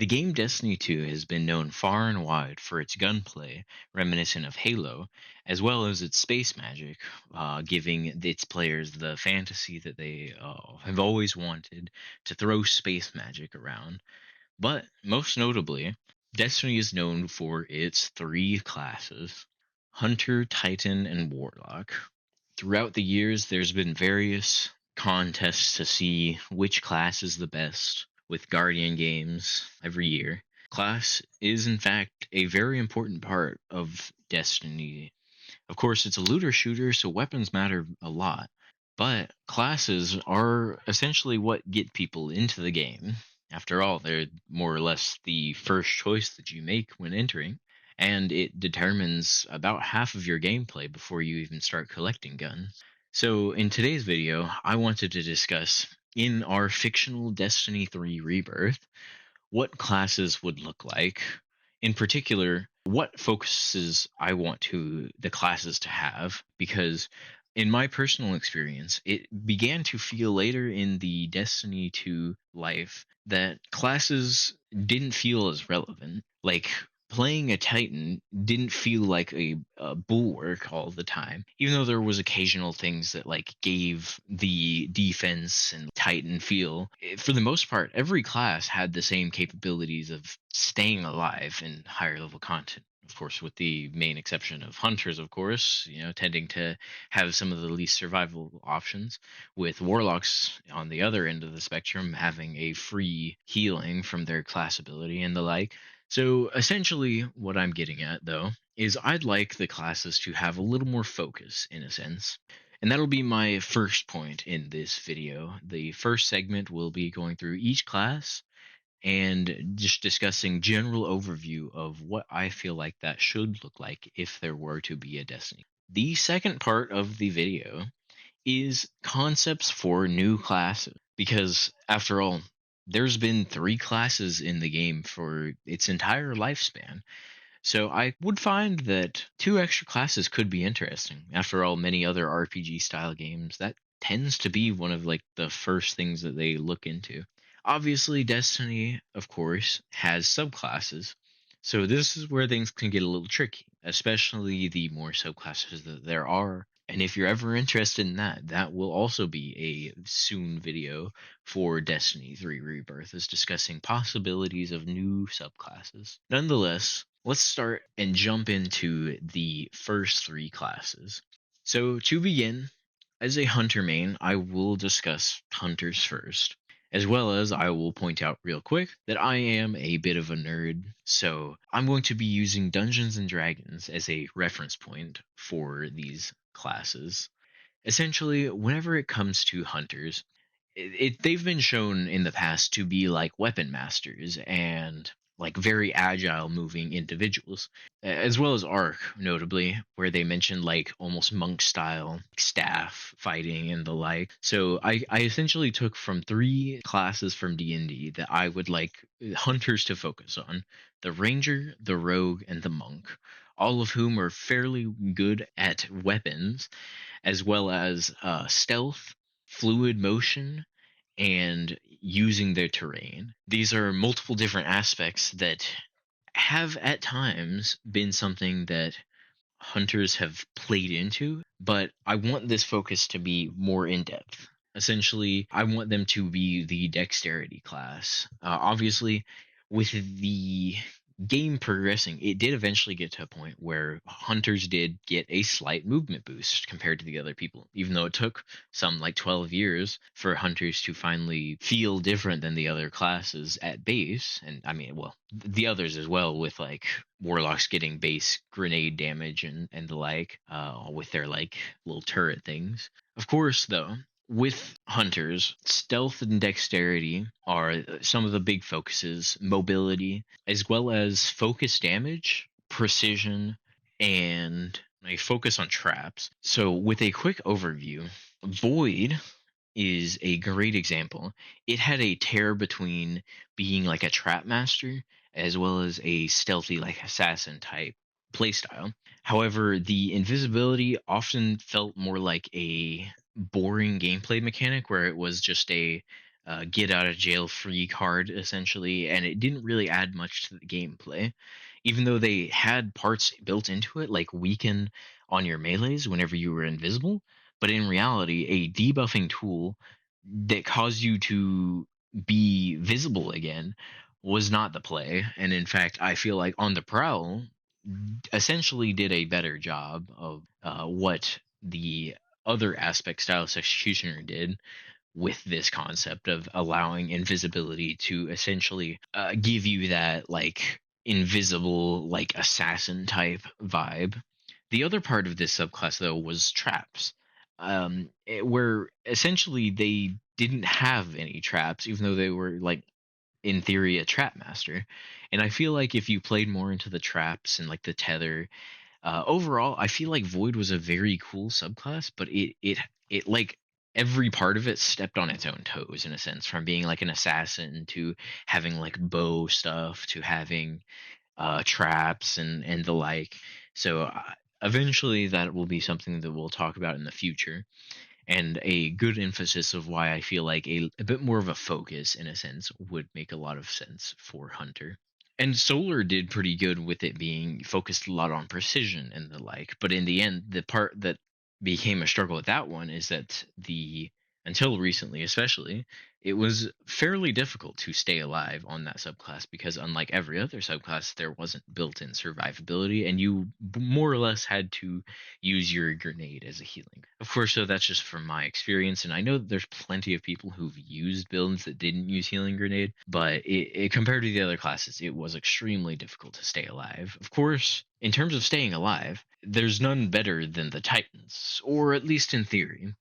The game Destiny 2 has been known far and wide for its gunplay, reminiscent of Halo, as well as its space magic, giving its players the fantasy that they have always wanted to throw space magic around. But most notably, Destiny is known for its three classes: Hunter, Titan, and Warlock. Throughout the years, there's been various contests to see which class is the best, with Guardian games every year. Class is, in fact, a very important part of Destiny. Of course, it's a looter shooter, so weapons matter a lot, but classes are essentially what get people into the game. After all, they're more or less the first choice that you make when entering, and it determines about half of your gameplay before you even start collecting guns. So, in today's video, I wanted to discuss in our fictional Destiny 3 Rebirth what classes would look like. In particular, what focuses I want the classes to have, because in my personal experience, it began to feel later in the Destiny 2 life that classes didn't feel as relevant. Like playing a Titan didn't feel like a bulwark all the time, even though there was occasional things that like gave the defense and Titan feel. For the most part, every class had the same capabilities of staying alive in higher level content. Of course, with the main exception of hunters, of course, tending to have some of the least survival options, with warlocks on the other end of the spectrum having a free healing from their class ability and the like. So essentially, what I'm getting at, though, is I'd like the classes to have a little more focus, in a sense. And that'll be my first point in this video. The first segment will be going through each class and just discussing general overview of what I feel like that should look like if there were to be a Destiny. The second part of the video is concepts for new classes, because after all, there's been three classes in the game for its entire lifespan. So I would find that two extra classes could be interesting. After all, many other RPG style games, that tends to be one of like the first things that they look into. Obviously, Destiny, of course, has subclasses. So this is where things can get a little tricky, especially the more subclasses that there are. And if you're ever interested in that, that will also be a soon video for Destiny 3 Rebirth, is discussing possibilities of new subclasses. Nonetheless, let's start and jump into the first three classes. So to begin, as a hunter main, I will discuss hunters first, as well as I will point out real quick that I am a bit of a nerd, so I'm going to be using Dungeons and Dragons as a reference point for these classes. Essentially, whenever it comes to hunters, they've been shown in the past to be like weapon masters and like very agile moving individuals, as well as Ark, notably, where they mentioned like almost monk style staff fighting and the like. So I essentially took from three classes from D&D that I would like hunters to focus on: the ranger, the rogue, and the monk, all of whom are fairly good at weapons, as well as stealth, fluid motion, and using their terrain. These are multiple different aspects that have at times been something that hunters have played into, but I want this focus to be more in depth. Essentially, I want them to be the dexterity class. Obviously, with the game progressing, it did eventually get to a point where hunters did get a slight movement boost compared to the other people, even though it took some like 12 years for hunters to finally feel different than the other classes at base. And I mean, well, the others as well, with like warlocks getting base grenade damage and the like, with their like little turret things. Of course, though, with hunters, stealth and dexterity are some of the big focuses, mobility, as well as focus damage, precision, and a focus on traps. So, with a quick overview, Void is a great example. It had a tear between being like a trap master as well as a stealthy, like assassin type playstyle. However, the invisibility often felt more like a boring gameplay mechanic where it was just a get out of jail free card essentially, and it didn't really add much to the gameplay. Even though they had parts built into it, like weaken on your melees whenever you were invisible, but in reality, a debuffing tool that caused you to be visible again was not the play. And in fact, I feel like On the Prowl essentially did a better job of what the other aspect Stylus Executioner did with this concept of allowing invisibility to essentially give you that like invisible like assassin type vibe. The other part of this subclass though was traps, where essentially they didn't have any traps, even though they were like in theory a trap master. And I feel like if you played more into the traps and like the tether, overall, I feel like Void was a very cool subclass, but it like every part of it stepped on its own toes in a sense, from being like an assassin to having like bow stuff to having traps and the like. So eventually, that will be something that we'll talk about in the future, and a good emphasis of why I feel like a bit more of a focus in a sense would make a lot of sense for Hunter. And Solar did pretty good with it being focused a lot on precision and the like. But in the end, the part that became a struggle with that one is that the until recently, especially, it was fairly difficult to stay alive on that subclass because unlike every other subclass, there wasn't built-in survivability, and you more or less had to use your grenade as a healing. Of course, so that's just from my experience, and I know that there's plenty of people who've used builds that didn't use healing grenade, but compared to the other classes, it was extremely difficult to stay alive. Of course, in terms of staying alive, there's none better than the Titans, or at least in theory.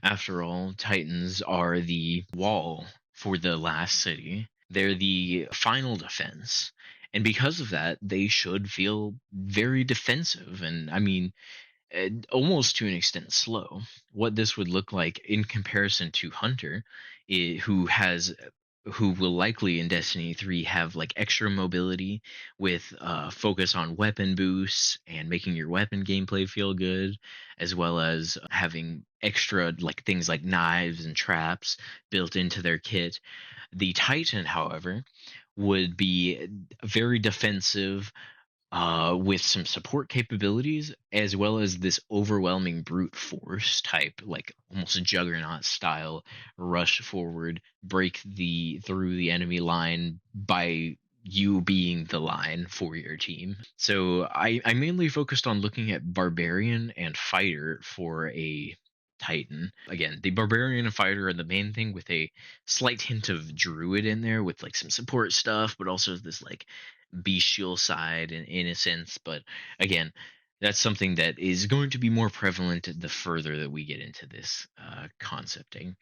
After all, Titans are the wall for the last city. They're the final defense. And because of that, they should feel very defensive. And I mean, almost to an extent slow. What this would look like in comparison to Hunter, who will likely in Destiny 3 have like extra mobility with focus on weapon boosts and making your weapon gameplay feel good, as well as having extra like things like knives and traps built into their kit. The Titan, however, would be very defensive, with some support capabilities, as well as this overwhelming brute force type, like almost a juggernaut style rush forward, break the through the enemy line by you being the line for your team. So I mainly focused on looking at barbarian and fighter for a Titan. Again, the barbarian and fighter are the main thing, with a slight hint of druid in there with like some support stuff, but also this like bestial side in a sense. But again, that's something that is going to be more prevalent the further that we get into this concepting.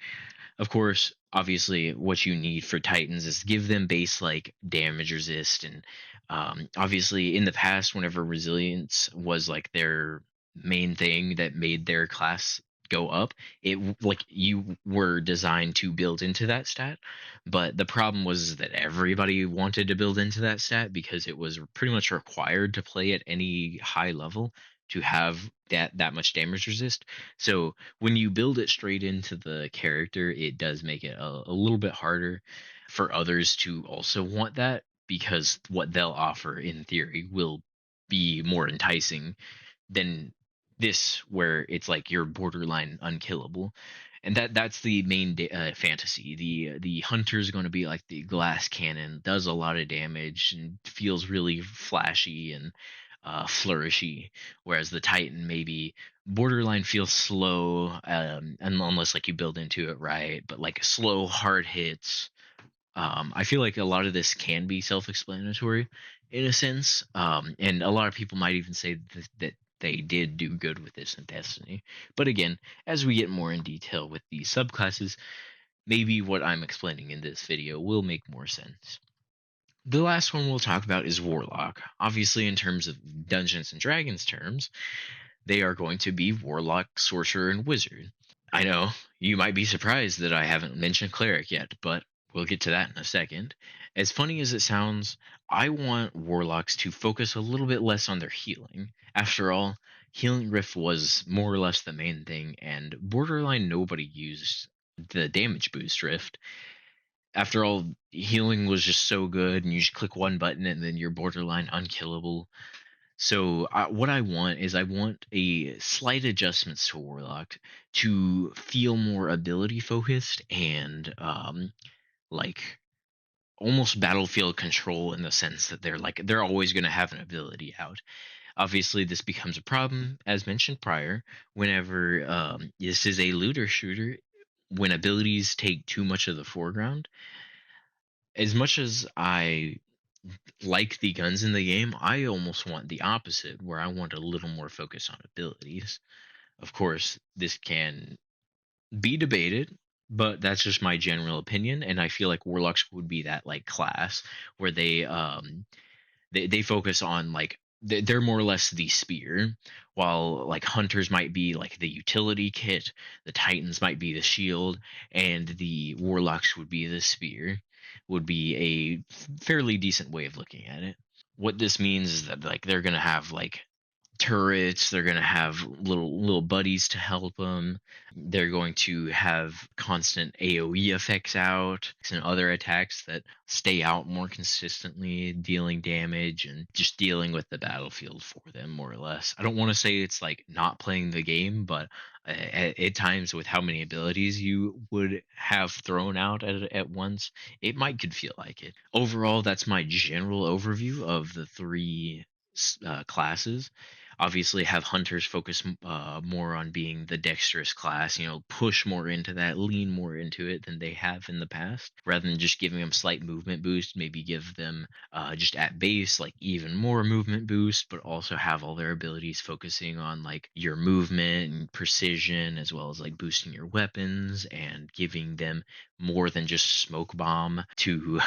Of course, obviously, what you need for Titans is give them base like damage resist, and obviously, in the past, whenever resilience was like their main thing that made their class go up, like you were designed to build into that stat. But the problem was that everybody wanted to build into that stat because it was pretty much required to play at any high level to have that much damage resist. So when you build it straight into the character, it does make it a little bit harder for others to also want that, because what they'll offer in theory will be more enticing than this, where it's like you're borderline unkillable. And that's the main fantasy. The hunter's going to be like the glass cannon, does a lot of damage and feels really flashy and flourishy, whereas the titan maybe borderline feels slow, and unless like you build into it right, but like slow hard hits. I feel like a lot of this can be self-explanatory in a sense, and a lot of people might even say that they did do good with this in Destiny. But again, as we get more in detail with these subclasses, maybe what I'm explaining in this video will make more sense. The last one we'll talk about is Warlock. Obviously, in terms of Dungeons and Dragons terms, they are going to be Warlock, Sorcerer, and Wizard. I know, you might be surprised that I haven't mentioned Cleric yet, but we'll get to that in a second. As funny as it sounds, I want Warlocks to focus a little bit less on their healing. After all, Healing Rift was more or less the main thing, and borderline nobody used the damage boost rift. After all, healing was just so good, and you just click one button and then you're borderline unkillable. So what I want is I want a slight adjustments to Warlock to feel more ability focused and like almost battlefield control, in the sense that they're always going to have an ability out. Obviously, this becomes a problem, as mentioned prior, whenever this is a looter shooter. When abilities take too much of the foreground, as much as I like the guns in the game, I almost want the opposite, where I want a little more focus on abilities. Of course, this can be debated, but that's just my general opinion, and I feel like warlocks would be that like class where they focus on like they're more or less the spear, while like hunters might be like the utility kit, the titans might be the shield, and the warlocks would be the spear. Would be a fairly decent way of looking at it. What this means is that like they're gonna have like turrets, they're going to have little buddies to help them, they're going to have constant AoE effects out and other attacks that stay out more consistently, dealing damage and just dealing with the battlefield for them, more or less. I don't want to say it's like not playing the game, but at times, with how many abilities you would have thrown out at once, it might could feel like it. Overall, that's my general overview of the three classes. Obviously, have hunters focus more on being the dexterous class, push more into that, lean more into it than they have in the past, rather than just giving them slight movement boost. Maybe give them just at base like even more movement boost, but also have all their abilities focusing on like your movement and precision, as well as like boosting your weapons and giving them more than just smoke bomb to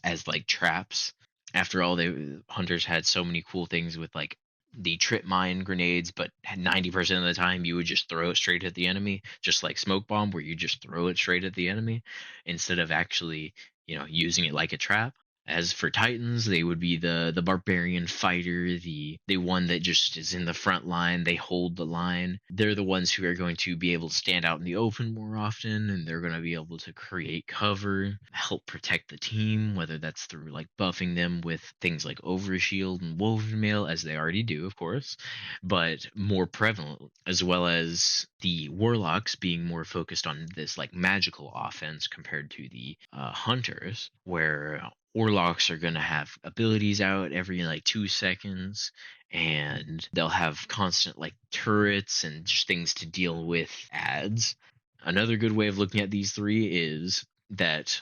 as like traps. After all, they hunters had so many cool things with like the trip mine grenades, but 90% of the time you would just throw it straight at the enemy, just like smoke bomb, where you just throw it straight at the enemy instead of actually, using it like a trap. As for Titans, they would be the barbarian fighter, the one that just is in the front line. They hold the line. They're the ones who are going to be able to stand out in the open more often, and they're going to be able to create cover, help protect the team, whether that's through like buffing them with things like overshield and woven mail, as they already do, of course, but more prevalent, as well as the warlocks being more focused on this like magical offense compared to the hunters, where warlocks are going to have abilities out every like 2 seconds, and they'll have constant like turrets and just things to deal with ads. Another good way of looking at these three is that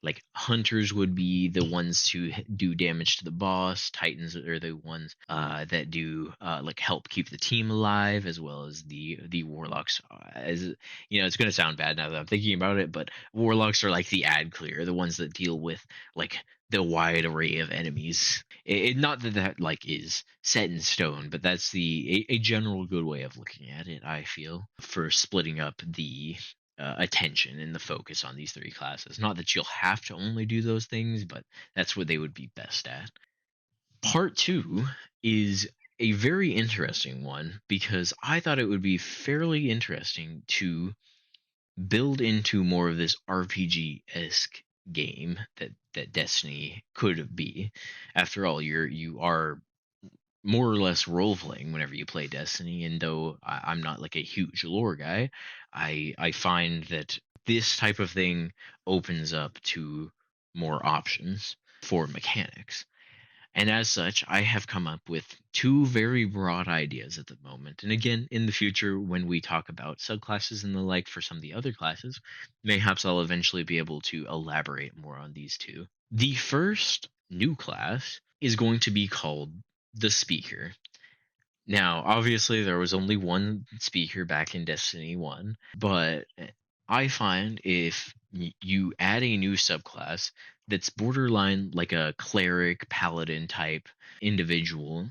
like hunters would be the ones to do damage to the boss. Titans are the ones that do like help keep the team alive, as well as the warlocks. As it's going to sound bad now that I'm thinking about it, but warlocks are like the ad clear, the ones that deal with like the wide array of enemies. Not that like is set in stone, but that's a general good way of looking at it, I feel, for splitting up the attention and the focus on these three classes. Not that you'll have to only do those things, but that's what they would be best at. Part two is a very interesting one, because I thought it would be fairly interesting to build into more of this RPG esque game that Destiny could be. After all, you are more or less role playing whenever you play Destiny. And though I'm not like a huge lore guy, I find that this type of thing opens up to more options for mechanics. And as such, I have come up with two very broad ideas at the moment. And again, in the future, when we talk about subclasses and the like for some of the other classes, mayhaps I'll eventually be able to elaborate more on these two. The first new class is going to be called the Speaker. Now, obviously, there was only one speaker back in Destiny 1, but I find if you add a new subclass that's borderline like a cleric, paladin type individual,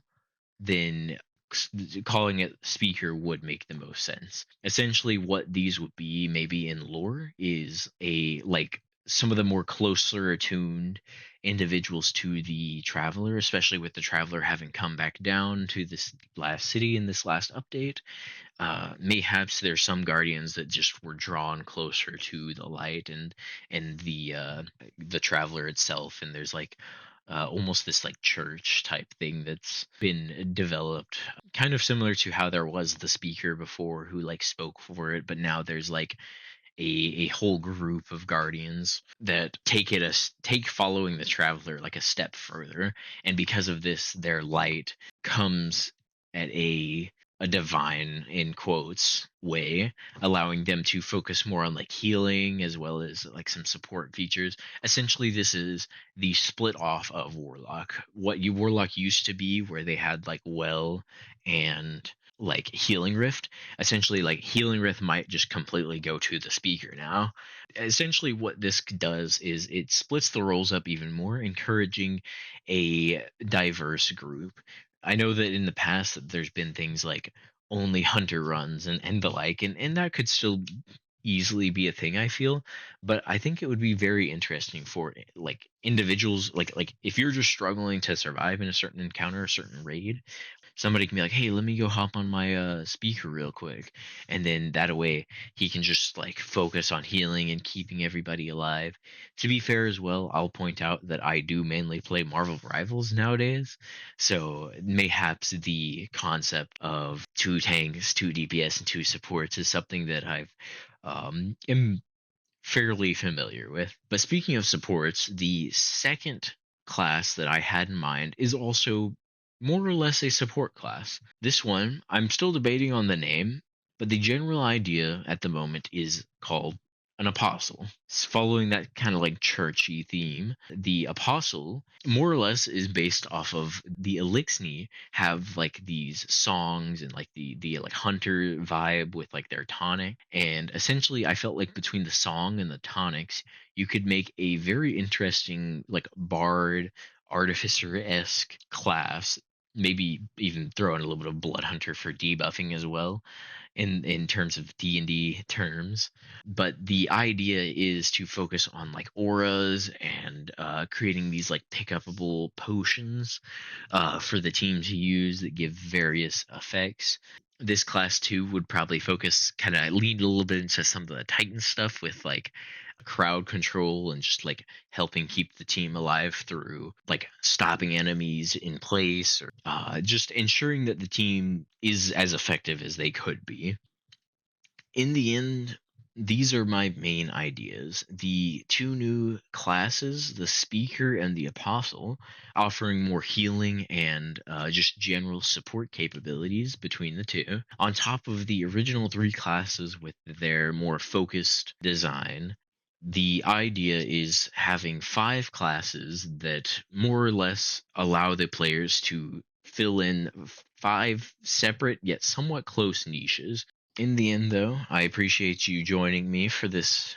then calling it speaker would make the most sense. Essentially, what these would be, maybe in lore, is a like some of the more closer attuned individuals to the Traveler, especially with the Traveler having come back down to this last city in this last update. Mayhaps there's some guardians that just were drawn closer to the light and the Traveler itself, and there's like almost this like church type thing that's been developed, kind of similar to how there was the speaker before who like spoke for it, but now there's like a whole group of guardians that take following the Traveler like a step further, and because of this their light comes at a divine in quotes way, allowing them to focus more on like healing as well as like some support features. Essentially this is the split off of Warlock, what you Warlock used to be, where they had like well and like healing rift. Essentially like healing rift might just completely go to the speaker now. Essentially what this does is it splits the roles up even more, encouraging a diverse group. I know that in the past there's been things like only hunter runs and the like, and that could still easily be a thing, I feel. But I think it would be very interesting for like individuals, like if you're just struggling to survive in a certain encounter, a certain raid, somebody can be like, "Hey, let me go hop on my speaker real quick," and then that way he can just like focus on healing and keeping everybody alive. To be fair as well, I'll point out that I do mainly play Marvel Rivals nowadays, so mayhaps the concept of two tanks, two DPS, and two supports is something that I've am fairly familiar with. But speaking of supports, the second class that I had in mind is also more or less a support class. This one, I'm still debating on the name, but the general idea at the moment is called an apostle. It's following that kind of like churchy theme. The apostle, more or less, is based off of the Elixni have like these songs and like the like hunter vibe with like their tonic. And essentially I felt like between the song and the tonics, you could make a very interesting like bard artificer-esque class, maybe even throw in a little bit of blood hunter for debuffing as well in terms of D&D terms. But the idea is to focus on like auras and creating these like pick upable potions for the team to use that give various effects. This class too would probably focus, kind of lean a little bit into some of the Titan stuff with like crowd control and just like helping keep the team alive through like stopping enemies in place, or just ensuring that the team is as effective as they could be. In the end, these are my main ideas. The two new classes, the Speaker and the Apostle, offering more healing and just general support capabilities between the two, on top of the original three classes with their more focused design. The idea is having five classes that more or less allow the players to fill in five separate yet somewhat close niches. In the end, though, I appreciate you joining me for this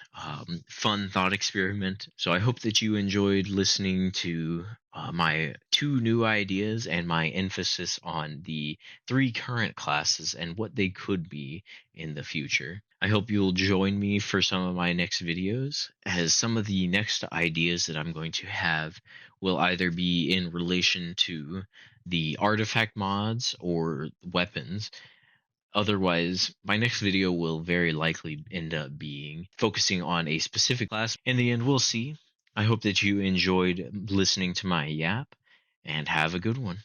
fun thought experiment. So I hope that you enjoyed listening to my two new ideas and my emphasis on the three current classes and what they could be in the future. I hope you'll join me for some of my next videos, as some of the next ideas that I'm going to have will either be in relation to the artifact mods or weapons. Otherwise, my next video will very likely end up being focusing on a specific class. In the end, we'll see. I hope that you enjoyed listening to my yap, and have a good one.